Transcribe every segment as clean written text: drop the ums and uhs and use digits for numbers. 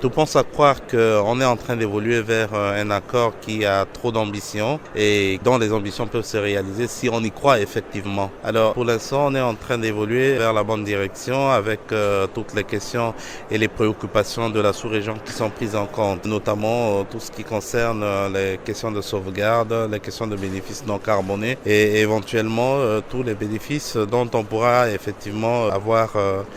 Tout pense à croire qu'on est en train d'évoluer vers un accord qui a trop d'ambition et dont les ambitions peuvent se réaliser si on y croit effectivement. Alors pour l'instant, on est en train d'évoluer vers la bonne direction avec toutes les questions et les préoccupations de la sous-région qui sont prises en compte, notamment tout ce qui concerne les questions de sauvegarde, les questions de bénéfices non carbonés et éventuellement tous les bénéfices dont on pourra effectivement avoir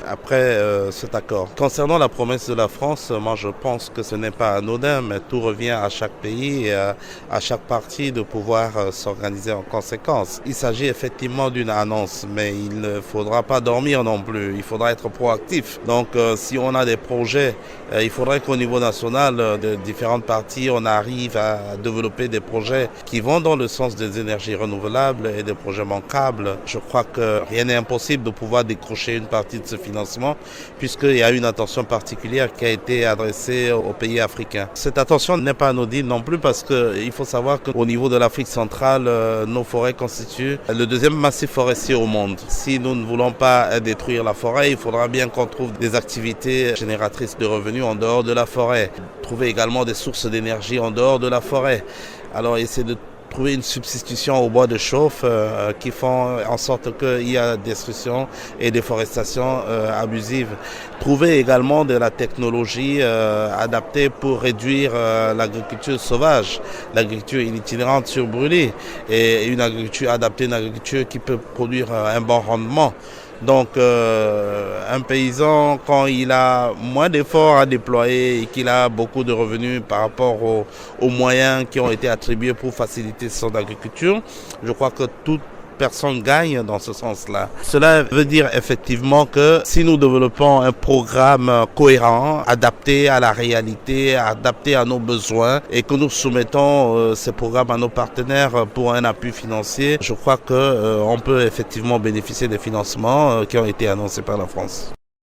après cet accord. Concernant la promesse de la France, moi je pense que ce n'est pas anodin, mais tout revient à chaque pays et à chaque parti de pouvoir s'organiser en conséquence. Il s'agit effectivement d'une annonce, mais il ne faudra pas dormir non plus, il faudra être proactif. Donc si on a des projets, il faudrait qu'au niveau national, de différentes parties, on arrive à développer des projets qui vont dans le sens des énergies renouvelables et des projets manquables. Je crois que rien n'est impossible de pouvoir décrocher une partie de ce financement, puisqu'il y a une attention particulière qui a été adressée aux pays africains. Cette attention n'est pas anodine non plus parce qu'il faut savoir qu'au niveau de l'Afrique centrale, nos forêts constituent le deuxième massif forestier au monde. Si nous ne voulons pas détruire la forêt, il faudra bien qu'on trouve des activités génératrices de revenus en dehors de la forêt. Trouver également des sources d'énergie en dehors de la forêt. Alors essayer de trouver une substitution au bois de chauffe qui font en sorte qu'il y a destruction et déforestation abusive. Trouver également de la technologie adaptée pour réduire l'agriculture sauvage, l'agriculture itinérante sur brûlé et une agriculture adaptée, une agriculture qui peut produire un bon rendement. Donc un paysan, quand il a moins d'efforts à déployer et qu'il a beaucoup de revenus par rapport aux moyens qui ont été attribués pour faciliter son agriculture, je crois que toute personne gagne dans ce sens-là. Cela veut dire effectivement que si nous développons un programme cohérent, adapté à la réalité, adapté à nos besoins et que nous soumettons ces programmes à nos partenaires pour un appui financier, je crois qu'on peut effectivement bénéficier des financements qui ont été annoncés par la France.